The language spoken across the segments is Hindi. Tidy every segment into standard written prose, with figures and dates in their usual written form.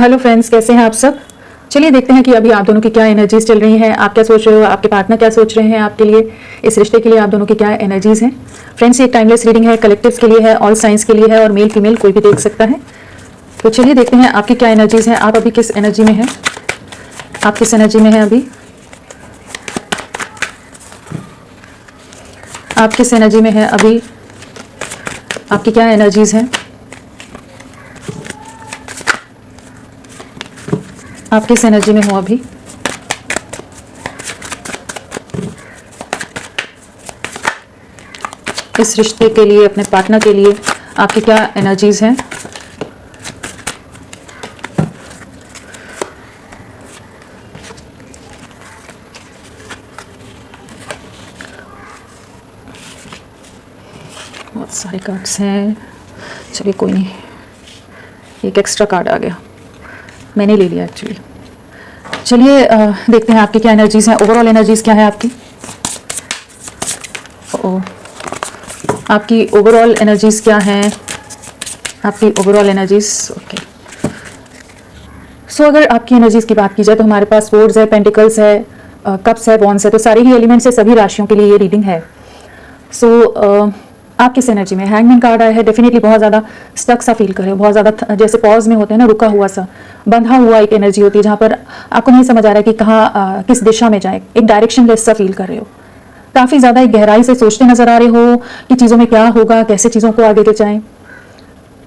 हेलो फ्रेंड्स, कैसे हैं आप सब। चलिए देखते हैं कि अभी आप दोनों की क्या एनर्जीज चल रही हैं। आप क्या सोच रहे हो, आपके पार्टनर क्या सोच रहे हैं आपके लिए, इस रिश्ते के लिए आप दोनों की क्या एनर्जीज हैं। फ्रेंड्स, ये एक टाइमलेस रीडिंग है, कलेक्टिव्स के लिए है, ऑल साइंस के लिए है और मेल फीमेल कोई भी देख सकता है। तो चलिए देखते हैं आपकी क्या एनर्जीज हैं। आप अभी किस एनर्जी में हैं, आप किस एनर्जी में हैं अभी, आप किस एनर्जी में हैं अभी, आपकी क्या एनर्जीज हैं, आप किस एनर्जी में हो अभी। इस रिश्ते के लिए, अपने पार्टनर के लिए आपकी क्या एनर्जीज हैं। बहुत सारे कार्ड्स हैं, चलिए कोई नहीं, एक एक्स्ट्रा कार्ड आ गया, मैंने ले लिया एक्चुअली। चलिए देखते हैं आपकी क्या एनर्जीज हैं, ओवरऑल एनर्जीज क्या है आपकी। आपकी ओवरऑल एनर्जीज क्या हैं, आपकी ओवरऑल एनर्जीज। ओके, सो अगर आपकी एनर्जीज की बात की जाए तो हमारे पास स्वर्ड्स है, पेंटिकल्स है, कप्स है, वॉन्ड्स है, तो सारे ही एलिमेंट्स है, सभी राशियों के लिए ये रीडिंग है। सो आप किस एनर्जी में। हैंगमैन कार्ड आया है, डेफिनेटली बहुत ज़्यादा स्टक सा फील कर रहे हो, बहुत ज़्यादा जैसे पॉज में होते हैं ना, रुका हुआ सा, बंधा हुआ एक एनर्जी होती है जहाँ पर आपको नहीं समझ आ रहा है कि कहाँ किस दिशा में जाए, एक डायरेक्शन लेस सा फील कर रहे हो। काफ़ी ज़्यादा एक गहराई से सोचते नजर आ रहे हो कि चीज़ों में क्या होगा, कैसे चीज़ों को आगे ले जाएं।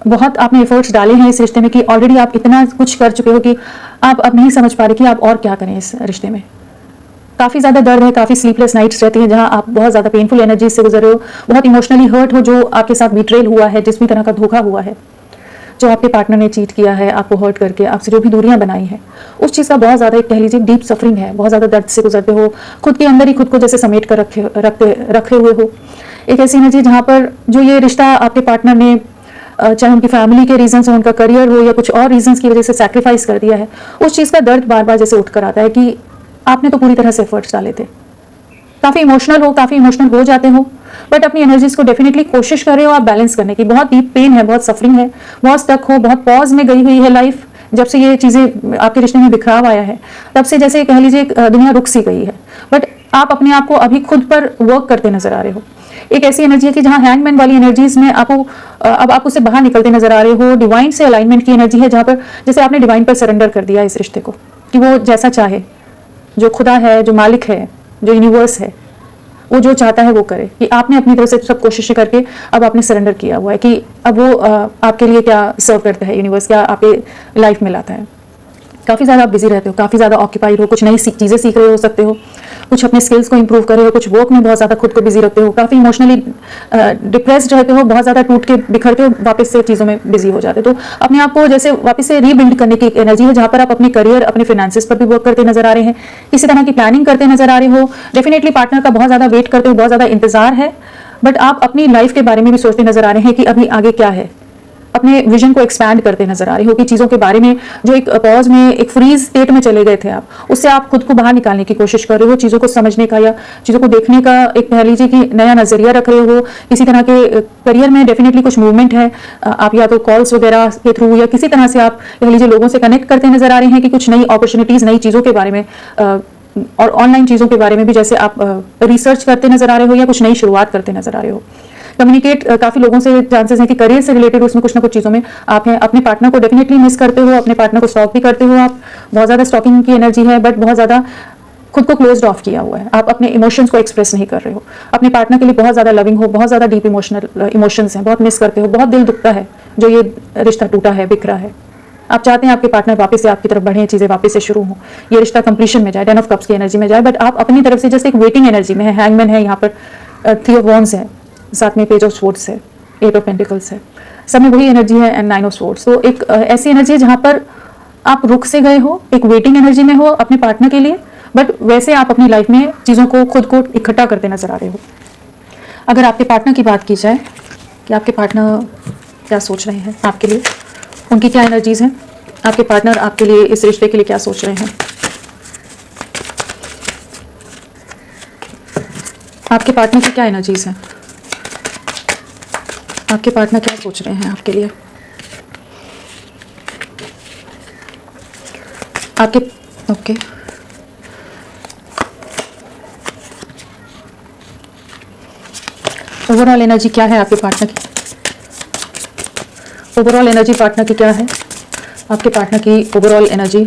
बहुत आपने एफर्ट्स डाले हैं इस रिश्ते में कि ऑलरेडी आप इतना कुछ कर चुके हो कि आप अब नहीं समझ पा रहे कि आप और क्या करें इस रिश्ते में। काफ़ी ज़्यादा दर्द है, काफ़ी स्लीपलेस नाइट्स रहती हैं जहाँ आप बहुत ज़्यादा पेनफुल एनर्जी से गुजर रहे हो, बहुत इमोशनली हर्ट हो, जो आपके साथ बिट्रेल हुआ है, जिस भी तरह का धोखा हुआ है, जो आपके पार्टनर ने चीट किया है, आपको हर्ट करके आपसे जो भी दूरियां बनाई हैं, उस चीज़ का बहुत ज़्यादा एक कह लीजिए डीप सफरिंग है, बहुत ज़्यादा दर्द से गुजरते हो, खुद के अंदर ही खुद को जैसे समेट कर रखे हुए हो। एक ऐसी एनर्जी जहाँ पर जो ये रिश्ता आपके पार्टनर ने चाहे उनकी फैमिली के रीजंस हो, उनका करियर हो या कुछ और रीजंस की वजह से सैक्रिफाइस कर दिया है, उस चीज़ का दर्द बार बार जैसे उठ कर आता है कि आपने तो पूरी तरह से एफर्ट्स डाले थे, काफ़ी इमोशनल हो जाते हो, बट अपनी एनर्जीज को डेफिनेटली कोशिश कर रहे हो आप बैलेंस करने की। बहुत डीप पेन है, बहुत सफरिंग है, बहुत स्टक हो, बहुत पॉज में गई हुई है लाइफ। जब से ये चीज़ें आपके रिश्ते में बिखराव आया है, तब से जैसे कह लीजिए दुनिया रुक सी गई है, बट आप अपने आप को अभी खुद पर वर्क करते नजर आ रहे हो। एक ऐसी एनर्जी है कि जहाँ हैंगमैन वाली एनर्जीज में आपको अब आप उससे बाहर निकलते नजर आ रहे हो। डिवाइन से अलाइनमेंट की एनर्जी है, जहाँ पर जैसे आपने डिवाइन पर सरेंडर कर दिया इस रिश्ते को कि वो जैसा चाहे, जो खुदा है, जो मालिक है, जो यूनिवर्स है, वो जो चाहता है वो करे, कि आपने अपनी तरफ से सब कोशिशें करके अब आपने सरेंडर किया हुआ है कि अब वो आपके लिए क्या सर्व करता है, यूनिवर्स क्या आपके लाइफ में लाता है। काफ़ी ज़्यादा आप बिजी रहते हो, काफ़ी ज़्यादा ऑक्यूपाइड हो, कुछ नई चीज़ें सीख रहे हो सकते हो, कुछ अपने स्किल्स को इंप्रूव कर रहे हो, कुछ वर्क में बहुत ज़्यादा खुद को बिजी रखते हो, काफ़ी इमोशनली डिप्रेस्ड रहते हो, बहुत ज़्यादा टूट के बिखरते हो, वापस से चीज़ों में बिजी हो जाते हो। तो अपने आप को जैसे वापस से रीबिल्ड करने की एक एनर्जी है, जहाँ पर आप अपने करियर, अपने फिनेंसेस पर भी वर्क करते नजर आ रहे हैं, किसी तरह की प्लानिंग करते नजर आ रहे हो। डेफिनेटली पार्टनर का बहुत ज़्यादा वेट करते हो, बहुत ज़्यादा इंतजार है, बट आप अपनी लाइफ के बारे में भी सोचते नजर आ रहे हैं कि अभी आगे क्या है। अपने विजन को एक्सपैंड करते नजर आ रहे हो कि चीज़ों के बारे में जो एक पॉज में, एक फ्रीज स्टेट में चले गए थे आप, उससे आप खुद को बाहर निकालने की कोशिश कर रहे हो, चीज़ों को समझने का या चीज़ों को देखने का एक कह लीजिए कि नया नज़रिया रख रहे हो। किसी तरह के करियर में डेफिनेटली कुछ मूवमेंट है, आप या तो कॉल्स वगैरह के थ्रू या किसी तरह से आप कह लीजिए लोगों से कनेक्ट करते नजर आ रहे हैं कि कुछ नई अपॉर्चुनिटीज़, नई चीज़ों के बारे में और ऑनलाइन चीज़ों के बारे में भी जैसे आप रिसर्च करते नजर आ रहे हो या कुछ नई शुरुआत करते नजर आ रहे हो। कम्युनिकेट काफ़ी लोगों से चांसेस हैं कि करियर से रिलेटेड उसमें कुछ ना कुछ चीज़ों में आप हैं। अपने पार्टनर को डेफिनेटली मिस करते हो, अपने पार्टनर को स्टॉक भी करते हो, आप बहुत ज़्यादा स्टॉकिंग की एनर्जी है, बट बहुत ज़्यादा खुद को क्लोज ऑफ किया हुआ है, आप अपने इमोशंस को एक्सप्रेस नहीं कर रहे हो। अपने पार्टनर के लिए बहुत ज़्यादा लविंग हो, बहुत ज़्यादा डीप इमोशंस हैं, बहुत मिस करते हो, बहुत दिल दुखता है जो ये रिश्ता टूटा है, बिखरा है। आप चाहते हैं आपके पार्टनर वापस से आपकी तरफ बढ़े, चीज़ें वापस से शुरू हो, ये रिश्ता कंप्लीशन में जाए, 10 ऑफ कप्स की एनर्जी में जाए, बट आप अपनी तरफ से जैसे एक वेटिंग एनर्जी में है। हैंगमैन है यहाँ पर, 3 ऑफ वॉन्ड्स है, साथ में पेज ऑफ स्वॉर्ड्स है, 8 ऑफ पेंटिकल्स है, सब में वही एनर्जी है, एंड 9 ऑफ स्वॉर्ड्स। तो एक ऐसी एनर्जी है जहाँ पर आप रुक से गए हो, एक वेटिंग एनर्जी में हो अपने पार्टनर के लिए, बट वैसे आप अपनी लाइफ में चीज़ों को खुद को इकट्ठा करते नजर आ रहे हो। अगर आपके पार्टनर की बात की जाए कि आपके पार्टनर क्या सोच रहे हैं आपके लिए, उनकी क्या एनर्जीज हैं, आपके पार्टनर आपके लिए, इस रिश्ते के लिए क्या सोच रहे हैं, आपके पार्टनर की क्या एनर्जीज हैं, आपके पार्टनर क्या सोच रहे हैं आपके लिए। आपके ओके ओवरऑल एनर्जी क्या है आपके पार्टनर की? ओवरऑल एनर्जी पार्टनर की क्या है? आपके पार्टनर की ओवरऑल एनर्जी।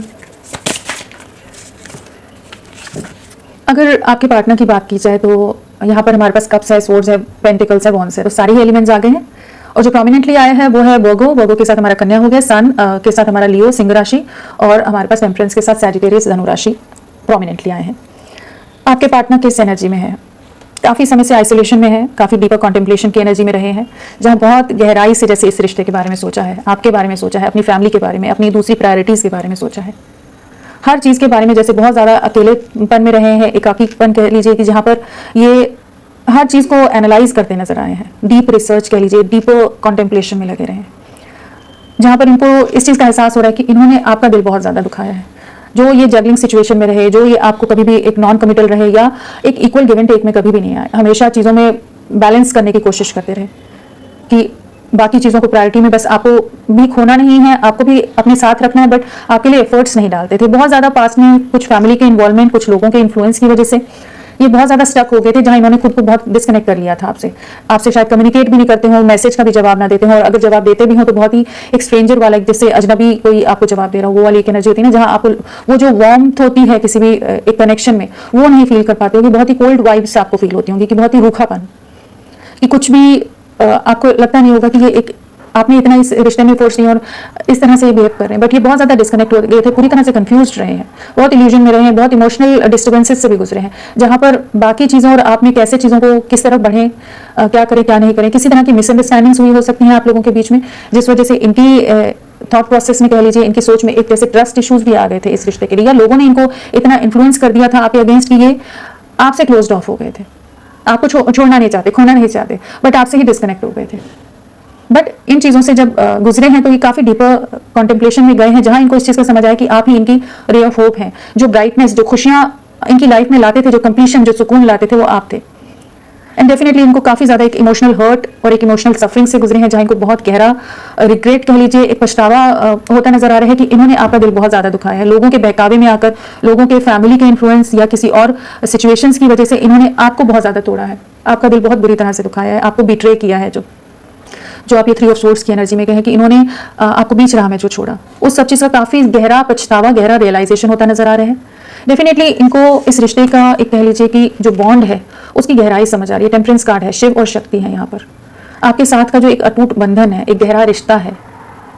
अगर आपके पार्टनर की बात की जाए तो यहाँ पर हमारे पास कप्स है, स्वॉर्ड्स है, पेंटिकल्स है, वॉन्ड्स है, तो सारे ही एलिमेंट्स आ गए हैं। और जो प्रोमिनेंटली आया है वो है वर्गो के साथ हमारा कन्या हो गया, सन के साथ हमारा लियो सिंह राशि, और हमारे पास टेम्परेंस के साथ सैजिटेरियस धनु राशि प्रोमिनेंटली आए हैं। आपके पार्टनर किस एनर्जी में है? काफ़ी समय से आइसोलेशन में है, काफ़ी डीपर कॉन्टेम्पलेशन की एनर्जी में रहे हैं, जहाँ बहुत गहराई से जैसे इस रिश्ते के बारे में सोचा है, आपके बारे में सोचा है, अपनी फैमिली के बारे में, अपनी दूसरी प्रायोरिटीज़ के बारे में सोचा है, हर चीज़ के बारे में, जैसे बहुत ज़्यादा अकेलेपन में रहे हैं, एकाकीपन कह लीजिए, कि जहाँ पर ये हर चीज़ को एनालाइज करते नजर आए हैं, डीप रिसर्च कह लीजिए, डीपर कॉन्टेम्पलेशन में लगे रहे हैं, जहाँ पर इनको इस चीज़ का एहसास हो रहा है कि इन्होंने आपका दिल बहुत ज़्यादा दुखाया है। जो ये जगलिंग सिचुएशन में रहे, जो ये आपको कभी भी एक नॉन कमिटल रहे या एक इक्वल गिव एंड टेक में कभी भी नहीं आए, हमेशा चीज़ों में बैलेंस करने की कोशिश करते रहे कि बाकी चीज़ों को प्रायोरिटी में, बस आपको भी खोना नहीं है, आपको भी अपने साथ रखना है, बट आपके लिए एफर्ट्स नहीं डालते थे। बहुत ज़्यादा पास में कुछ फैमिली के इन्वॉल्वमेंट, कुछ लोगों के इन्फ्लुएंस की वजह से ये बहुत ज़्यादा स्टक हो गए थे, जहाँ इन्होंने खुद को बहुत डिस्कनेक्ट कर लिया था आपसे शायद कम्युनिकेट भी नहीं करते हो, मैसेज का भी जवाब ना देते हो, और अगर जवाब देते भी हो तो बहुत ही एक स्ट्रेंजर वाला, जैसे अजनबी कोई आपको जवाब दे रहा हो, वो वाली एक एनर्जी होती है ना, जहाँ आपको वो जो वार्मथ होती है किसी भी एक कनेक्शन में, वो नहीं फील कर पाते हो, बहुत ही कोल्ड वाइब्स आपको फील होती होंगी, कि बहुत ही रूखापन, कि कुछ भी आपको लगता नहीं होगा कि ये एक आपने इतना इस रिश्ते में फोर्स नहीं और इस तरह से ये बिहेव कर रहे हैं, बट ये बहुत ज़्यादा डिस्कनेक्ट हो गए थे, पूरी तरह से कंफ्यूज रहे हैं, बहुत इल्यूजन में रहे हैं, बहुत इमोशनल डिस्टर्बेंसेस से भी गुजरे हैं, जहाँ पर बाकी चीज़ों और आपने कैसे चीज़ों को किस तरफ बढ़ें, क्या करें क्या नहीं करें, किसी तरह की मिसअंडरस्टैंडिंग्स हुई हो सकती हैं आप लोगों के बीच में, जिस वजह से इनकी थॉट प्रोसेस में कह लीजिए, इनकी सोच में एक जैसे ट्रस्ट इश्यूज भी आ गए थे इस रिश्ते के लिए, या लोगों ने इनको इतना इन्फ्लुएंस कर दिया था आपके अगेंस्ट कि ये आपसे क्लोज ऑफ हो गए थे, आपको छोड़ना नहीं चाहते, खोना नहीं चाहते, बट आपसे ही डिस्कनेक्ट हो गए थे। बट इन चीज़ों से जब गुजरे हैं तो ये काफ़ी डीपर कॉन्टेम्पलेशन में गए हैं, जहाँ इनको इस चीज़ का समझ आया कि आप ही इनकी रे ऑफ होप हैं, जो ब्राइटनेस, जो खुशियाँ इनकी लाइफ में लाते थे, जो कंप्लीशन, जो सुकून लाते थे, वो आप थे। एंड डेफिनेटली इनको काफ़ी ज़्यादा एक इमोशनल हर्ट और एक इमोशनल सफरिंग से गुजरे हैं, जहाँ इनको बहुत गहरा रिग्रेट कह लीजिए, एक पछतावा होता नजर आ रहा है कि इन्होंने आपका दिल बहुत ज़्यादा दुखाया है, लोगों के बहकावे में आकर, लोगों के फैमिली के इन्फ्लुएंस या किसी और सिचुएशंस की वजह से इन्होंने आपको बहुत ज़्यादा तोड़ा है, आपका दिल बहुत बुरी तरह से दुखाया है, आपको बिट्रे किया है, जो आप ये 3 ऑफ सोर्ड्स की एनर्जी में कहें कि इन्होंने आपको बीच राह में जो छोड़ा, उस सब चीज़ का काफ़ी गहरा पछतावा, गहरा रियलाइजेशन होता नजर आ रहा है। डेफिनेटली इनको इस रिश्ते का एक कह लीजिए कि जो बॉन्ड है उसकी गहराई समझ आ रही है। टेम्परेंस कार्ड है, शिव और शक्ति है यहाँ पर, आपके साथ का जो एक अटूट बंधन है, एक गहरा रिश्ता है,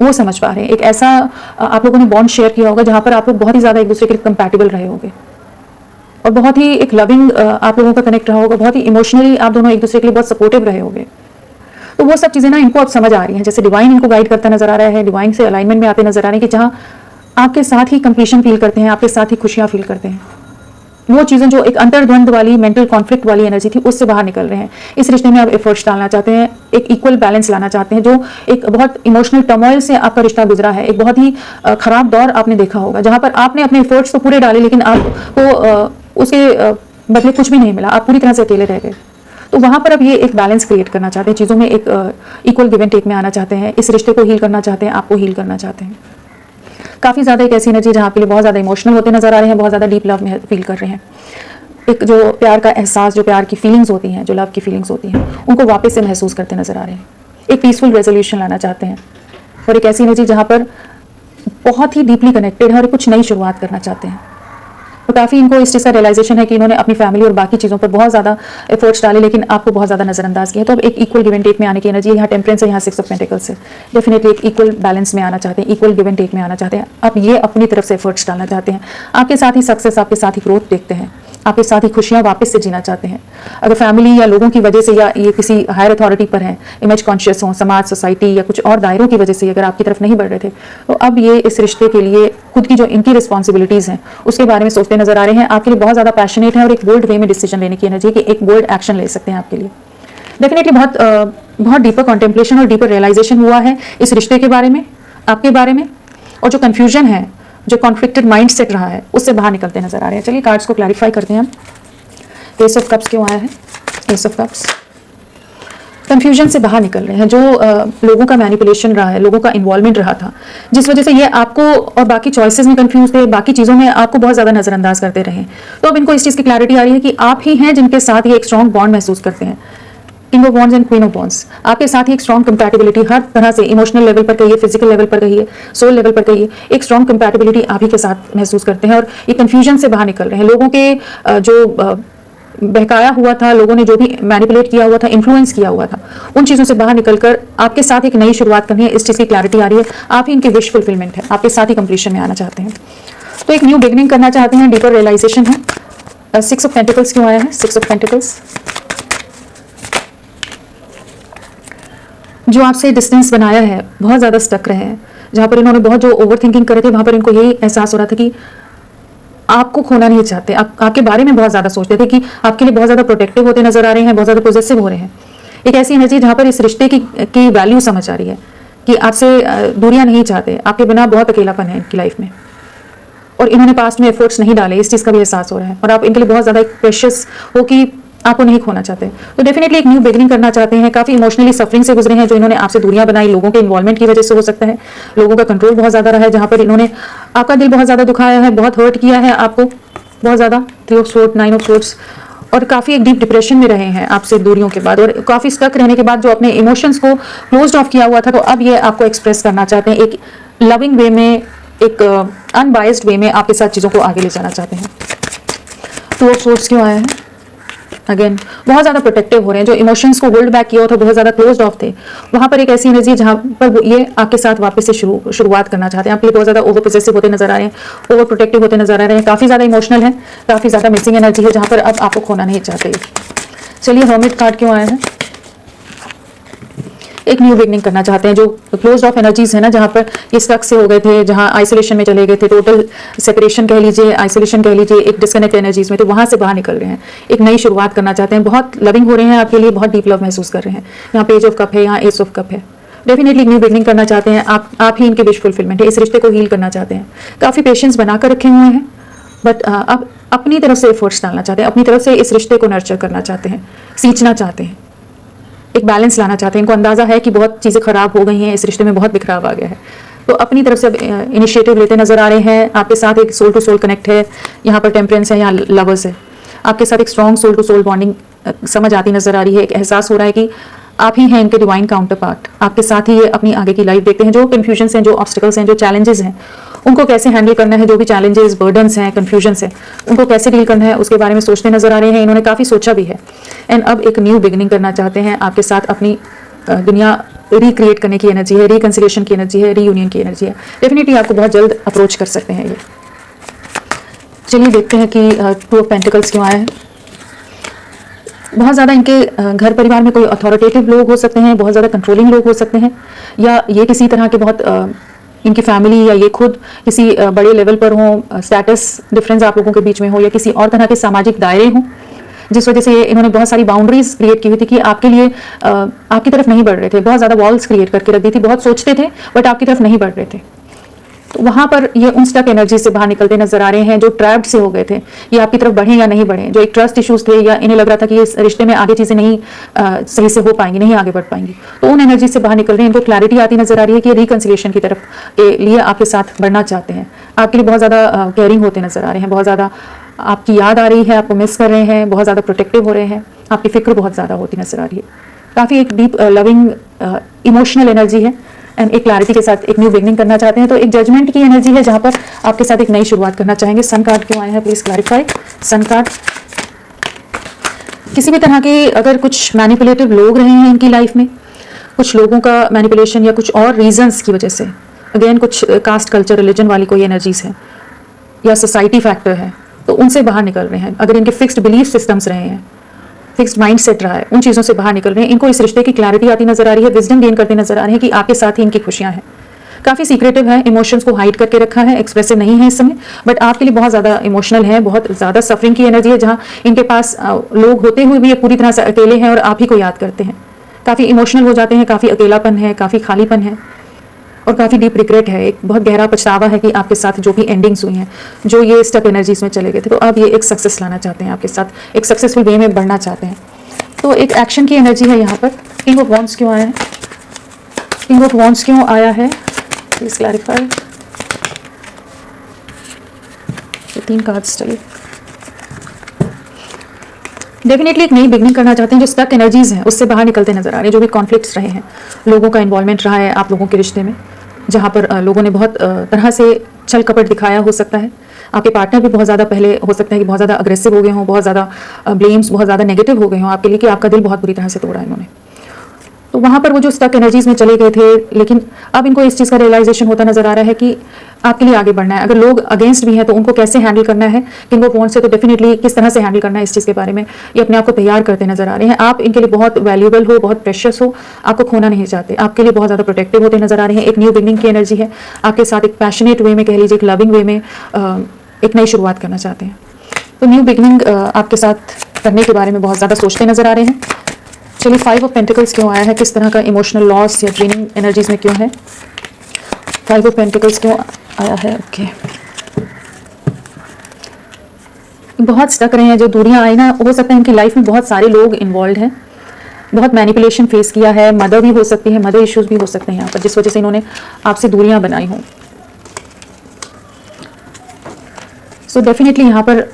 वो समझ पा रहे हैं। एक ऐसा आप लोगों ने बॉन्ड शेयर किया होगा जहाँ पर आप लोग बहुत ही ज़्यादा एक दूसरे के लिए कंपैटिबल रहे होंगे, और बहुत ही एक लविंग आप लोगों का कनेक्ट रहा होगा, बहुत ही इमोशनली आप दोनों एक दूसरे के लिए बहुत सपोर्टिव रहे होंगे। तो वो सब चीज़ें ना इनको अब समझ आ रही हैं, जैसे डिवाइन इनको गाइड करता नजर आ रहा है, डिवाइन से अलाइनमेंट में आते नजर आ रहे हैं, कि जहाँ आपके साथ ही कंप्लीशन फील करते हैं, आपके साथ ही खुशियाँ फील करते हैं, वो चीज़ें जो एक अंतर्द्वंद वाली, मेंटल कॉन्फ्लिक्ट वाली एनर्जी थी, उससे बाहर निकल रहे हैं। इस रिश्ते में आप एफर्ट्स डालना चाहते हैं, एक इक्वल बैलेंस लाना चाहते हैं, जो एक बहुत इमोशनल टर्मोइल से आपका रिश्ता गुजरा है, एक बहुत ही खराब दौर आपने देखा होगा, जहाँ पर आपने अपने एफर्ट्स तो पूरे डाले, लेकिन आपको उसके बदले कुछ भी नहीं मिला, आप पूरी तरह से अकेले रह गए। तो वहाँ पर अब ये एक बैलेंस क्रिएट करना चाहते हैं, चीज़ों में एक इक्वल गिव एंड टेक में आना चाहते हैं, इस रिश्ते को हील करना चाहते हैं, आपको हील करना चाहते हैं। काफ़ी ज़्यादा एक ऐसी एनर्जी जहाँ आपके लिए बहुत ज़्यादा इमोशनल होते नजर आ रहे हैं, बहुत ज़्यादा डीप लव में फील कर रहे हैं, एक जो प्यार का एहसास, जो प्यार की फीलिंग्स होती हैं, जो लव की फीलिंग्स होती हैं, उनको वापस से महसूस करते नजर आ रहे हैं, एक पीसफुल रेजोल्यूशन लाना चाहते हैं, और एक ऐसी एनर्जी जहाँ पर बहुत ही डीपली कनेक्टेड है और कुछ नई शुरुआत करना चाहते हैं। तो काफ़ी इनको इस चीज़ का रियलाइजेशन है कि इन्होंने अपनी फैमिली और बाकी चीज़ों पर बहुत ज़्यादा एफर्ट्स डाले, लेकिन आपको बहुत ज़्यादा नजरअंदाज किया। तो अब एक इक्वल गिव एंड टेक में आने की एनर्जी, यहाँ टेम्परेंस है, यहाँ 6 ऑफ पेंटिकल्स है, डेफिनेटली एक इक्वल बैलेंस में आना चाहते हैं, इक्वल गिव एंड टेक में आना चाहते हैं। आप ये अपनी तरफ से एफर्ट्स डालना चाहते हैं, आपके साथ ही सक्सेस, आपके साथ ही ग्रोथ देखते हैं, आपके साथ ही खुशियाँ वापस से जीना चाहते हैं। अगर फैमिली या लोगों की वजह से, या ये किसी हायर अथॉरिटी पर है, इमेज कॉन्शियस हो, समाज, सोसाइटी या कुछ और दायरों की वजह से अगर आपकी तरफ नहीं बढ़ रहे थे, तो अब ये इस रिश्ते के लिए खुद की जो इनकी रिस्पॉन्सिबिलिटीज़ हैं उसके बारे में सोचते नजर आ रहे हैं। आपके लिए बहुत ज़्यादा पैशनेट है और एक बोल्ड वे में डिसीजन लेने की एनर्जी, कि एक बोल्ड एक्शन ले सकते हैं आपके लिए। डेफिनेटली बहुत डीपर कॉन्टेम्पलेशन और डीपर रियलाइजेशन हुआ है इस रिश्ते के बारे में, आपके बारे में, और जो कन्फ्यूजन है, जो कॉन्फ्लिक्टेड माइंड सेट रहा है, उससे बाहर निकलते नजर आ रहे हैं। चलिए कार्ड्स को क्लैरिफाई करते हैं हम। एस ऑफ कप्स क्यों आया है? एस ऑफ कप्स, कंफ्यूजन से बाहर निकल रहे हैं, जो लोगों का मैनिपुलेशन रहा है, लोगों का इन्वॉल्वमेंट रहा था, जिस वजह से ये आपको और बाकी चॉइसेस में कंफ्यूज थे, बाकी चीज़ों में आपको बहुत ज़्यादा नज़रअंदाज करते रहे। तो अब इनको इस चीज़ की क्लैरिटी आ रही है कि आप ही हैं जिनके साथ ये एक स्ट्रॉन्ग बॉन्ड महसूस करते हैं। King of wands and queen of wands, आपके साथ ही एक स्ट्रॉन्ग कंपैटिबिलिटी हर तरह से, इमोशनल लेवल पर कहिए, फिजिकल लेवल पर कहिए, सोल लेवल पर कहिए, एक स्ट्रॉन्ग कंपैटिबिलिटी आप ही के साथ महसूस करते हैं और ये कंफ्यूजन से बाहर निकल रहे हैं। लोगों के जो बहकाया हुआ था, लोगों ने जो भी मैनिपुलेट किया हुआ था, इन्फ्लुएंस किया हुआ था, उन चीज़ों से बाहर निकलकर आपके साथ एक नई शुरुआत करनी है, इस चीज़ की क्लैरिटी आ रही है। आप ही इनकी विश फुलफिलमेंट है, आपके साथ ही कंप्लीशन में आना चाहते हैं, तो एक न्यू बिगनिंग करना चाहते हैं, डीपर रियलाइजेशन है। 6 ऑफ पेंटिकल्स क्यों आया है? 6 ऑफ पेंटिकल्स, जो आपसे डिस्टेंस बनाया है, बहुत ज़्यादा स्टक रहे हैं, जहाँ पर इन्होंने बहुत जो ओवर थिंकिंग करे थे, वहाँ पर इनको यही एहसास हो रहा था कि आपको खोना नहीं चाहते, आपके बारे में बहुत ज़्यादा सोचते थे कि आपके लिए बहुत ज़्यादा प्रोटेक्टिव होते नजर आ रहे हैं, बहुत ज़्यादा पॉजिटिव हो रहे हैं। एक ऐसी एनर्जी जहाँ पर इस रिश्ते की वैल्यू समझ आ रही है कि आपसे दूरियां नहीं चाहते, आपके बिना बहुत अकेलापन है इनकी लाइफ में, और इन्होंने पास्ट में एफर्ट्स नहीं डाले, इस चीज़ का भी एहसास हो रहा है, और आप इनके लिए बहुत ज़्यादा एक प्रेशियस हो कि आपको नहीं खोना चाहते। तो डेफिनेटली एक न्यू बिगिनिंग करना चाहते हैं। काफ़ी इमोशनली सफरिंग से गुजरे हैं, जो इन्होंने आपसे दूरियां बनाई, लोगों के इन्वॉल्वमेंट की वजह से हो सकता है, लोगों का कंट्रोल बहुत ज़्यादा रहा है, जहाँ पर इन्होंने आपका दिल बहुत ज़्यादा दुखाया है, बहुत हर्ट किया है आपको बहुत ज़्यादा। 3 ऑफ स्वॉर्ड्स, 9 ऑफ स्वॉर्ड्स, और काफ़ी एक डीप डिप्रेशन में रहे हैं आपसे दूरियों के बाद, और काफ़ी स्टक रहने के बाद जो अपने इमोशंस को क्लोज ऑफ किया हुआ था, तो अब ये आपको एक्सप्रेस करना चाहते हैं एक लविंग वे में, एक अनबायस्ड वे में आपके साथ चीज़ों को आगे ले जाना चाहते हैं। 2 ऑफ स्वॉर्ड्स क्यों आया है? अगेन बहुत ज़्यादा प्रोटेक्टिव हो रहे हैं, जो इमोशंस को होल्ड बैक किया था, बहुत ज़्यादा क्लोज ऑफ थे, वहाँ पर एक ऐसी एनर्जी जहाँ पर ये आपके साथ वापस से शुरुआत करना चाहते हैं। आपके लिए बहुत ज़्यादा ओवर पॉसेसिव होते नजर आ रहे हैं, ओवर प्रोटेक्टिव होते नजर आ रहे हैं, काफ़ी ज़्यादा इमोशनल है, काफ़ी ज़्यादा मिसिंग एनर्जी है, जहाँ पर अब आपको खोना नहीं चाहते। चलिए, हर्मिट कार्ड क्यों आया है? एक न्यू बिगनिंग करना चाहते हैं, जो क्लोज ऑफ एनर्जीज है ना, जहाँ पर ये स्टक से हो गए थे, जहाँ आइसोलेशन में चले गए थे, टोटल सेपरेशन कह लीजिए, आइसोलेशन कह लीजिए, एक डिस्कनेक्ट एनर्जीज में, तो वहाँ से बाहर निकल रहे हैं, एक नई शुरुआत करना चाहते हैं, बहुत लविंग हो रहे हैं आपके लिए, बहुत डीप लव महसूस कर रहे हैं। यहाँ पेज ऑफ कप है, यहाँ एस ऑफ कप है। डेफिनेटली न्यू बिगनिंग करना चाहते हैं आप ही इनके विश फुलफिलमेंट है, इस रिश्ते को हील करना चाहते हैं, काफ़ी पेशेंस बनाकर रखे हुए हैं, बट अब अपनी तरफ से एफर्ट्स डालना चाहते हैं, अपनी तरफ से इस रिश्ते को नर्चर करना चाहते हैं, सींचना चाहते हैं, एक बैलेंस लाना चाहते हैं। इनको अंदाजा है कि बहुत चीज़ें खराब हो गई हैं, इस रिश्ते में बहुत बिखराव आ गया है, तो अपनी तरफ से इनिशिएटिव लेते नजर आ रहे हैं। आपके साथ एक सोल टू सोल कनेक्ट है, यहाँ पर टेम्परेंस है, यहाँ लवर्स है, आपके साथ एक strong soul to soul bonding समझ आती नजर आ रही है। एक एहसास हो रहा है कि आप ही हैं इनके डिवाइन काउंटर पार्ट, आपके साथ ही ये अपनी आगे की लाइफ देखते हैं, जो कन्फ्यूजन्स हैं, जो ऑब्स्टिकल्स हैं, जो चैलेंजेस हैं, उनको कैसे हैंडल करना है, जो भी चैलेंजेस, बर्डन्स हैं, कन्फ्यूजन्स हैं, उनको कैसे डील करना है, उसके बारे में सोचते नजर आ रहे हैं। इन्होंने काफ़ी सोचा भी है, एंड अब एक न्यू बिगिनिंग करना चाहते हैं। आपके साथ अपनी दुनिया रिक्रिएट करने की एनर्जी है, रिकन्सिलेशन की एनर्जी है, रीयूनियन की एनर्जी है। डेफिनेटली आपको बहुत जल्द अप्रोच कर सकते हैं ये। चलिए देखते हैं कि 2 ऑफ पेंटिकल्स क्यों आया है। बहुत ज़्यादा इनके घर परिवार में कोई अथॉरिटेटिव लोग हो सकते हैं, बहुत ज़्यादा कंट्रोलिंग लोग हो सकते हैं, या ये किसी तरह के बहुत इनकी फैमिली या ये खुद किसी बड़े लेवल पर हों, स्टेटस डिफरेंस आप लोगों के बीच में हो, या किसी और तरह के सामाजिक दायरे हों, जिस वजह से इन्होंने बहुत सारी बाउंड्रीज क्रिएट की हुई थी कि आपके लिए आपकी तरफ नहीं बढ़ रहे थे, बहुत ज़्यादा वॉल्स क्रिएट करके रख दी थी, बहुत सोचते थे बट आपकी तरफ नहीं बढ़ रहे थे। तो वहाँ पर ये उन स्टक एनर्जी से बाहर निकलते नजर आ रहे हैं, जो ट्रैप्ड से हो गए थे, ये आपकी तरफ बढ़े या नहीं बढ़े, जो एक ट्रस्ट इश्यूज थे, या इन्हें लग रहा था कि इस रिश्ते में आगे चीज़ें नहीं सही से हो पाएंगी, नहीं आगे बढ़ पाएंगी, तो उन एनर्जी से बाहर निकल रहे हैं। इनको क्लैरिटी आती नजर आ रही है कि रिकन्सिलेशन की तरफ के लिए आपके साथ बढ़ना चाहते हैं, आपके लिए बहुत ज़्यादा केयरिंग होते नजर आ रहे हैं, बहुत ज़्यादा आपकी याद आ रही है, आपको मिस कर रहे हैं, बहुत ज़्यादा प्रोटेक्टिव हो रहे हैं, आपकी फिक्र बहुत ज़्यादा होती नजर आ रही है, काफ़ी एक डीप लविंग इमोशनल एनर्जी है, एंड एक क्लैरिटी के साथ एक न्यू बिगनिंग करना चाहते हैं। तो एक जजमेंट की एनर्जी है, जहाँ पर आपके साथ एक नई शुरुआत करना चाहेंगे। सन कार्ड क्यों आया है, प्लीज क्लैरिफाई। सन कार्ड, किसी भी तरह के अगर कुछ मैनिपुलेटिव लोग रहे हैं इनकी लाइफ में, कुछ लोगों का मैनिपुलेशन या कुछ और रीजंस की वजह से, अगेन कुछ कास्ट कल्चर रिलीजन वाली कोई एनर्जीज है, या सोसाइटी फैक्टर है, तो उनसे बाहर निकल रहे हैं। अगर इनके फिक्स्ड बिलीफ सिस्टम्स रहे हैं, फिक्स्ड माइंड सेट रहा है, उन चीज़ों से बाहर निकल रहे हैं। इनको इस रिश्ते की क्लैरिटी आती नजर आ रही है, विजडम गेन करते नजर आ रहे हैं कि आपके साथ ही इनकी खुशियां हैं। काफ़ी सीक्रेटिव है, इमोशंस को हाइड करके रखा है, एक्सप्रेसिव नहीं है इस समय, बट आपके लिए बहुत ज़्यादा इमोशनल है, बहुत ज़्यादा सफरिंग की एनर्जी है, जहाँ इनके पास लोग होते हुए भी ये पूरी तरह से अकेले हैं और आप ही को याद करते हैं, काफ़ी इमोशनल हो जाते हैं, काफ़ी अकेलापन है, काफ़ी खालीपन है, और काफ़ी डीप रिग्रेट है, एक बहुत गहरा पछतावा है कि आपके साथ जो भी एंडिंग्स हुई हैं, जो ये स्टक एनर्जीज में चले गए थे, तो अब ये एक सक्सेस लाना चाहते हैं, आपके साथ एक सक्सेसफुल वे में बढ़ना चाहते हैं। तो एक एक्शन की एनर्जी है यहाँ पर। किंग ऑफ वॉन्ड्स क्यों आया है? किंग ऑफ वॉन्ड्स क्यों आया है? Please clarify. ये 3 कार्ड्स चलिए। डेफिनेटली एक नई बिगनिंग करना चाहते हैं। जो स्टक एनर्जीज हैं उससे बाहर निकलते नजर आ रहे हैं। जो भी कॉन्फ्लिक्ट्स रहे हैं, लोगों का इन्वॉल्वमेंट रहा है आप लोगों के रिश्ते में, जहाँ पर लोगों ने बहुत तरह से छल कपट दिखाया हो सकता है। आपके पार्टनर भी बहुत ज़्यादा पहले हो सकता है कि बहुत ज़्यादा अग्रेसिव हो गए हों, बहुत ज़्यादा ब्लेम्स, बहुत ज़्यादा नेगेटिव हो गए हों आपके लिए, कि आपका दिल बहुत बुरी तरह से तोड़ा इन्होंने। तो वहाँ पर वो जो स्टक एनर्जीज में चले गए थे, लेकिन अब इनको इस चीज़ का रियलाइजेशन होता नजर आ रहा है कि आपके लिए आगे बढ़ना है। अगर लोग अगेंस्ट भी हैं तो उनको कैसे हैंडल करना है, किंग ऑफ वॉन्ड्स से तो डेफिनेटली किस तरह से हैंडल करना है इस चीज़ के बारे में ये अपने आप को तैयार करते नजर आ रहे हैं। आप इनके लिए बहुत वैल्यूएबल हो, बहुत प्रेशियस हो, आपको खोना नहीं चाहते, आपके लिए बहुत ज़्यादा प्रोटेक्टिव होते नजर आ रहे हैं। एक न्यू बिगनिंग की एनर्जी है आपके साथ, एक पैशनेट वे में कह लीजिए, एक लविंग वे में एक नई शुरुआत करना चाहते हैं। तो न्यू बिगनिंग आपके साथ करने के बारे में बहुत ज़्यादा सोचते नजर आ रहे हैं। चलिए 5 ऑफ पेंटिकल्स क्यों आया है, किस तरह का इमोशनल लॉस या ड्रेनिंग एनर्जीज में क्यों है? 5 ऑफ पेंटिकल्स क्यों आया है? ओके, बहुत स्टक रहे हैं। जो दूरियां आई ना, हो सकता है इनकी लाइफ में बहुत सारे लोग इन्वॉल्व हैं, बहुत मैनिपुलेशन फेस किया है, मदर भी हो सकती है, मदर इश्यूज भी हो सकते हैं यहाँ पर, जिस वजह से इन्होंने आपसे दूरियां बनाई हों। सो डेफिनेटली यहाँ पर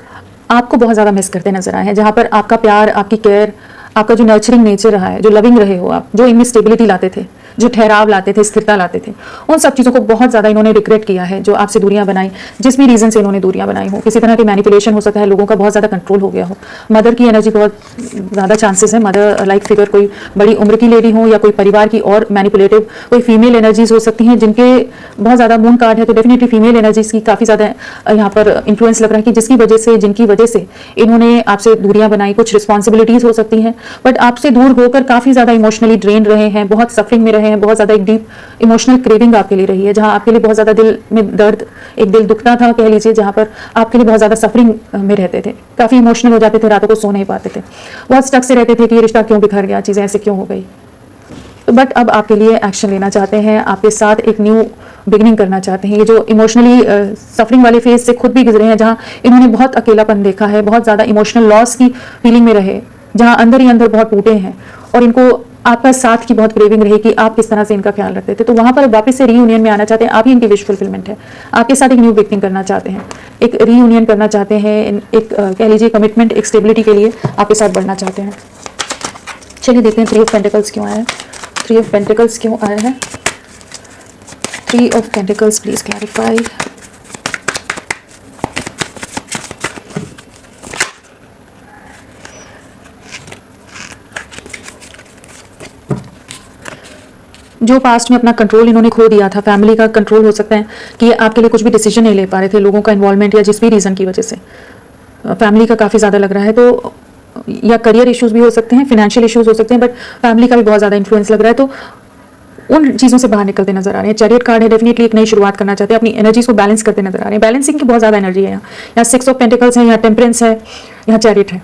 आपको बहुत ज़्यादा मिस करते नजर आए हैं, जहाँ पर आपका प्यार, आपकी केयर, आपका जो नर्चरिंग नेचर रहा है, जो लविंग रहे हो आप, जो इनमें स्टेबिलिटी लाते थे, जो ठहराव लाते थे, स्थिरता लाते थे, उन सब चीज़ों को बहुत ज़्यादा इन्होंने रिग्रेट किया है। जो आपसे दूरियां बनाई, जिस भी रीज़न से इन्होंने दूरियां बनाई हो, किसी तरह की मैनिपुलेशन हो सकता है, लोगों का बहुत ज़्यादा कंट्रोल हो गया हो, मदर की एनर्जी बहुत ज़्यादा चांसेस है, मदर लाइक फिगर कोई बड़ी उम्र की लेडी हो या कोई परिवार की और मैनिपुलेटिव कोई फीमेल एनर्जीज हो सकती हैं, जिनके बहुत ज़्यादा मून कार्ड है, तो डेफिनेटली फीमेल एनर्जीज की काफ़ी ज़्यादा यहाँ पर इन्फ्लुएंस लग रहा है कि जिनकी वजह से इन्होंने आपसे दूरियां बनाई। कुछ रिस्पॉन्सिबिलिटीज़ हो सकती हैं, बट आपसे दूर होकर काफ़ी ज़्यादा इमोशनली ड्रेन रहे हैं, बहुत सफरिंग में रहे हैं, बहुत ज़्यादा एक डीप इमोशनल क्रेविंग आपके लिए रही है, जहाँ आपके लिए बहुत ज़्यादा दिल में दर्द, एक दिल दुखता था कह लीजिए, जहाँ पर आपके लिए बहुत ज़्यादा सफरिंग में रहते थे, काफ़ी इमोशनल हो जाते थे, रातों को सो नहीं पाते थे, बहुत स्टक से रहते थे कि ये रिश्ता क्यों बिखर गया, चीज़ें ऐसे क्यों हो गई। बट अब आपके लिए एक्शन लेना चाहते हैं, आपके साथ एक न्यू बिगनिंग करना चाहते हैं। ये जो इमोशनली सफरिंग वाले फेज से खुद भी गुजरे हैं, जहाँ इन्होंने बहुत अकेलापन देखा है, बहुत ज़्यादा इमोशनल लॉस की फीलिंग में रहे, जहाँ अंदर ही अंदर बहुत टूटे हैं, और इनको आपका साथ की बहुत क्रेविंग रही कि आप किस तरह से इनका ख्याल रखते थे। तो वहाँ पर वापस से रीयूनियन में आना चाहते हैं, आप ही इनकी विश फुलफिलमेंट है, आपके साथ एक न्यू बिगनिंग करना चाहते हैं, एक रीयूनियन करना चाहते हैं, एक कह लीजिए कमिटमेंट, एक स्टेबिलिटी के लिए आपके साथ बढ़ना चाहते हैं। चलिए देखते हैं 3 ऑफ पेंटिकल्स क्यों आया है। 3 ऑफ पेंटिकल्स क्यों आया है? 3 ऑफ पेंटिकल्स प्लीज क्लैरिफाई। जो पास्ट में अपना कंट्रोल इन्होंने खो दिया था, फैमिली का कंट्रोल हो सकता है कि आपके लिए कुछ भी डिसीजन नहीं ले पा रहे थे, लोगों का इन्वॉल्वमेंट या जिस भी रीज़न की वजह से फैमिली का काफ़ी ज़्यादा लग रहा है, तो या करियर इश्यूज भी हो सकते हैं, फाइनेंशियल इश्यूज हो सकते हैं, बट फैमिली का भी बहुत ज़्यादा इन्फ्लुएंस लग रहा है, तो उन चीज़ों से बाहर निकलते नजर आ रहे हैं। चैरियट कार्ड है, डेफिनेटली एक नई शुरुआत करना चाहते हैं, अपनी एनर्जीज को बैलेंस करते नजर आ रहे हैं। बैलेंसिंग की बहुत ज़्यादा एनर्जी है यहाँ 6 ऑफ पेंटिकल्स है, यहाँ टेम्परेंस है, यहाँ चैरियट है,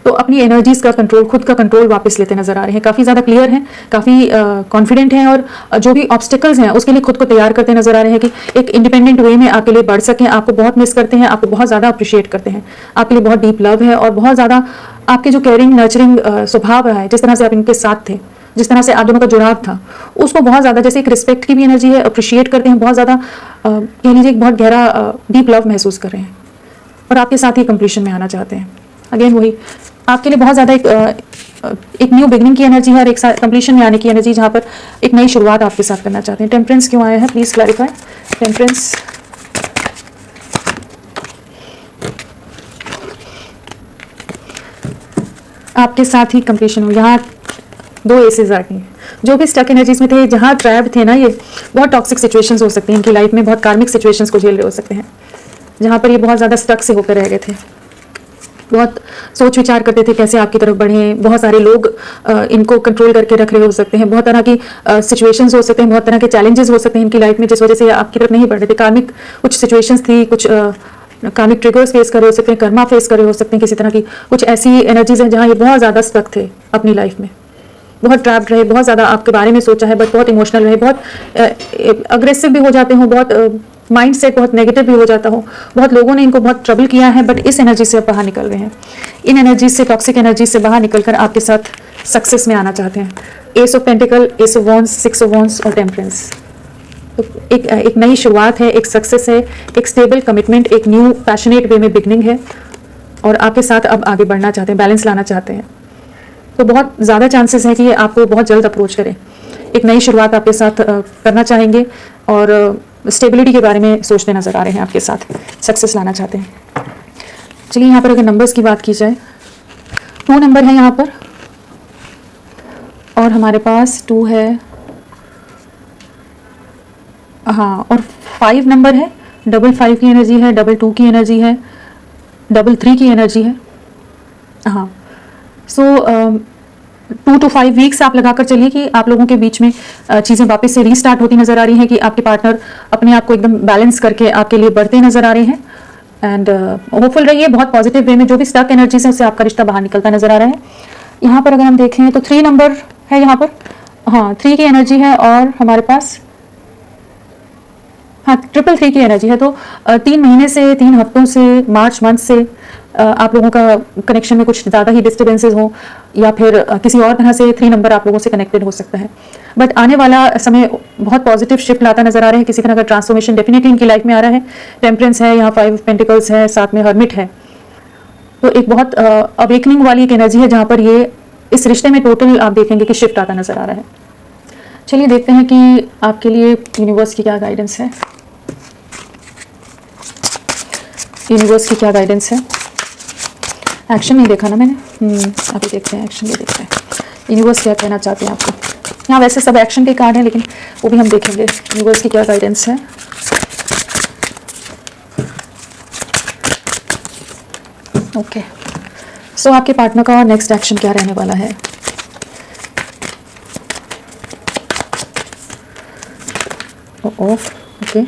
तो अपनी एनर्जीज का कंट्रोल, खुद का कंट्रोल वापस लेते नजर आ रहे हैं, काफ़ी ज़्यादा क्लियर हैं, काफ़ी कॉन्फिडेंट हैं, और जो भी ऑब्स्टिकल्स हैं उसके लिए खुद को तैयार करते नजर आ रहे हैं कि एक इंडिपेंडेंट वे में आपके लिए बढ़ सकें। आपको बहुत मिस करते हैं, आपको बहुत ज़्यादा अप्रिशिएट करते हैं, आपके लिए बहुत डीप लव है, और बहुत ज़्यादा आपके जो केयरिंग नर्चरिंग स्वभाव है, जिस तरह से आप इनके साथ थे, जिस तरह से आप दोनों का जुड़ाव था, उसको बहुत ज़्यादा, जैसे एक रिस्पेक्ट की भी एनर्जी है, अप्रिशिएट करते हैं, बहुत ज़्यादा कह लीजिए एक बहुत गहरा डीप लव महसूस कर रहे हैं, और आपके साथ ही कंप्लीशन में आना चाहते हैं। अगेन वही आपके लिए बहुत ज़्यादा एक न्यू बिगनिंग की एनर्जी है, और एक साथ कंप्लीशन में आने की एनर्जी, जहाँ पर एक नई शुरुआत आपके साथ करना चाहते हैं। टेम्परेंस क्यों आया है? Please clarify. टेम्परेंस आपके साथ ही कंप्लीशन हो, यहाँ 2 एसेस आ गई। जो भी स्टक एनर्जीज में थे, जहाँ ट्रैप थे ना, ये बहुत टॉक्सिक सिचुएशंस हो सकती हैं इनकी लाइफ में, बहुत कार्मिक सिचुएशंस को झेल रहे हो सकते हैं, जहाँ पर ये बहुत ज़्यादा स्टक से होकर रह गए थे, बहुत सोच विचार करते थे कैसे आपकी तरफ बढ़ें, बहुत सारे लोग इनको कंट्रोल करके रख रहे हो सकते हैं, बहुत तरह की सिचुएशंस हो सकते हैं, बहुत तरह के चैलेंजेस हो सकते हैं इनकी लाइफ में, जिस वजह से आपकी तरफ नहीं बढ़ रहे थे। कार्मिक कुछ सिचुएशंस थी, कुछ कार्मिक ट्रिगर्स फेस कर रहे हो सकते हैं, कर्मा फेस कर रहे हो सकते हैं, किसी तरह की कुछ ऐसी एनर्जीज हैं जहाँ ये बहुत ज़्यादा स्टक थे अपनी लाइफ में, बहुत ट्रैप्ड रहे, बहुत ज़्यादा आपके बारे में सोचा है, बट बहुत इमोशनल रहे, बहुत अग्रेसिव भी हो जाते हो, बहुत माइंड सेट बहुत नेगेटिव भी हो जाता हो, बहुत लोगों ने इनको बहुत ट्रबल किया है, बट इस एनर्जी से आप बाहर निकल रहे हैं। इन एनर्जी से, टॉक्सिक एनर्जी से बाहर निकलकर आपके साथ सक्सेस में आना चाहते हैं। S of pentacle, S of wands, six of wands और टेम्परेंस। तो एक नई शुरुआत है, एक सक्सेस है, एक स्टेबल कमिटमेंट, एक न्यू पैशनेट वे में बिगनिंग है और आपके साथ अब आगे बढ़ना चाहते हैं, बैलेंस लाना चाहते हैं। तो बहुत ज़्यादा चांसेस हैं कि ये आपको बहुत जल्द अप्रोच करें, एक नई शुरुआत आपके साथ करना चाहेंगे और स्टेबिलिटी के बारे में सोचते नज़र आ रहे हैं, आपके साथ सक्सेस लाना चाहते हैं। चलिए यहाँ पर अगर नंबर्स की बात की जाए, 2 नंबर है यहाँ पर और हमारे पास 2 है, हाँ, और 5 नंबर है, 5 की एनर्जी है, 2 की एनर्जी है, 3 की एनर्जी है। हाँ, सो 2 to 5 वीक्स आप लगाकर चलिए कि आप लोगों के बीच में चीज़ें वापस से रीस्टार्ट होती नज़र आ रही हैं, कि आपके पार्टनर अपने आप को एकदम बैलेंस करके आपके लिए बढ़ते नज़र आ रहे हैं। एंड होपफुल रहिए, बहुत पॉजिटिव वे में जो भी स्टक एनर्जीज है उससे आपका रिश्ता बाहर निकलता नज़र आ रहा है। यहाँ पर अगर हम देखें तो 3 नंबर है यहाँ पर, हाँ, 3 की एनर्जी है और हमारे पास, हाँ, 3 की एनर्जी है। तो 3 महीने से, 3 हफ्तों से, मार्च मंथ से आप लोगों का कनेक्शन में कुछ ज़्यादा ही डिस्टर्बेंसेस हो या फिर किसी और तरह से 3 नंबर आप लोगों से कनेक्टेड हो सकता है। बट आने वाला समय बहुत पॉजिटिव शिफ्ट लाता नजर आ रहा है, किसी तरह का ट्रांसफॉर्मेशन डेफिनेटली इनकी लाइफ में आ रहा है। टेम्परेंस है, यहाँ 5 पेंटिकल्स है, साथ में हर्मिट है। तो एक बहुत अवेकनिंग वाली एक एनर्जी है जहाँ पर ये इस रिश्ते में टोटल आप देखेंगे कि शिफ्ट आता नजर आ रहा है। चलिए देखते हैं कि आपके लिए यूनिवर्स की क्या गाइडेंस है। यूनिवर्स की क्या गाइडेंस है? एक्शन नहीं देखा ना मैंने, अभी देखते हैं, एक्शन भी देखते हैं यूनिवर्स क्या कहना चाहते हैं आपको। यहाँ वैसे सब एक्शन के कार्ड हैं लेकिन वो भी हम देखेंगे यूनिवर्स की क्या गाइडेंस है। ओके, सो आपके पार्टनर का नेक्स्ट एक्शन क्या रहने वाला है? ओके,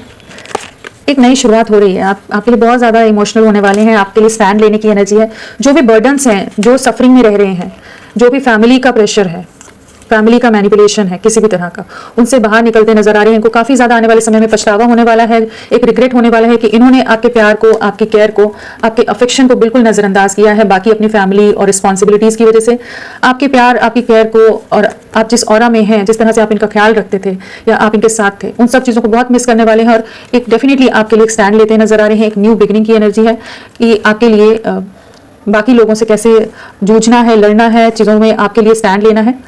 एक नई शुरुआत हो रही है, आपके लिए बहुत ज़्यादा इमोशनल होने वाले हैं, आपके लिए स्टैंड लेने की एनर्जी है। जो भी बर्डन्स हैं, जो सफरिंग में रह रहे हैं, जो भी फैमिली का प्रेशर है, फैमिली का मैनिपुलेशन है किसी भी तरह का, उनसे बाहर निकलते नजर आ रहे हैं। इनको काफ़ी ज़्यादा आने वाले समय में पछतावा होने वाला है, एक रिग्रेट होने वाला है कि इन्होंने आपके प्यार को, आपकी केयर को, आपके अफेक्शन को बिल्कुल नज़रअंदाज किया है बाकी अपनी फैमिली और रिस्पॉन्सिबिलिटीज़ की वजह से। आपके प्यार, आपकी केयर को और आप जिस ऑरा में हैं, जिस तरह से आप इनका ख्याल रखते थे या आप इनके साथ थे, उन सब चीज़ों को बहुत मिस करने वाले हैं और एक डेफिनेटली आपके लिए एक स्टैंड लेते नजर आ रहे हैं। एक न्यू बिगनिंग की एनर्जी है कि आपके लिए बाकी लोगों से कैसे जूझना है, लड़ना है, चीज़ों में आपके लिए स्टैंड लेना है,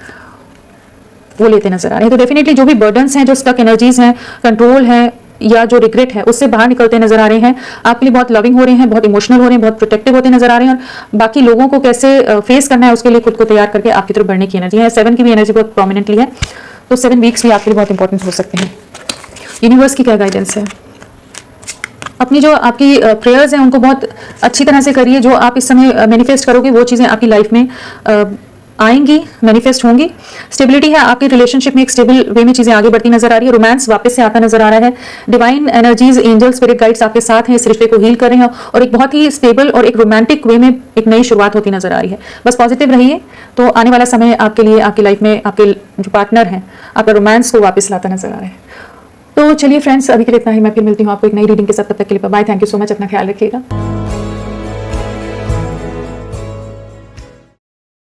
वो लेते नजर आ रहे हैं। तो डेफिनेटली जो भी बर्डन्स हैं, जो स्टक एनर्जीज हैं, कंट्रोल है या जो रिग्रेट है, उससे बाहर निकलते नजर आ रहे हैं। आपके लिए बहुत लविंग हो रहे हैं, बहुत इमोशनल हो रहे हैं, बहुत प्रोटेक्टिव होते नजर आ रहे हैं और बाकी लोगों को कैसे फेस करना है उसके लिए खुद को तैयार करके आपकी तरफ बढ़ने की एनर्जी है। 7 की भी एनर्जी बहुत प्रोमिनेंटली है, तो 7 वीक्स भी आपके लिए बहुत इंपॉर्टेंट हो सकते हैं। यूनिवर्स की क्या गाइडेंस है? अपनी जो आपकी प्रेयर्स हैं उनको बहुत अच्छी तरह से करिए। जो आप इस समय मैनिफेस्ट करोगे वो चीज़ें आपकी लाइफ में आएंगी, मैनिफेस्ट होंगी। स्टेबिलिटी है, आपकी रिलेशनशिप में एक स्टेबल वे में चीज़ें आगे बढ़ती नजर आ रही है। रोमांस वापस से आता नजर आ रहा है। Divine energies, angel, spirit guides आपके साथ हैं, इस रिश्ते को हील कर रहे हैं और एक बहुत ही स्टेबल और एक रोमांटिक वे में एक नई शुरुआत होती नजर आ रही है। बस पॉजिटिव रहिए, तो आने वाला समय आपके लिए, आपकी लाइफ में आपके जो पार्टनर हैं, आपका रोमांस को वापस लाता नजर आ रहा है। तो चलिए फ्रेंड्स, अभी के लिए इतना ही। मैं फिर मिलती हूँ आपको एक नई रीडिंग के साथ, तब तक के लिए bye. Thank you so much, अपना ख्याल रखिएगा।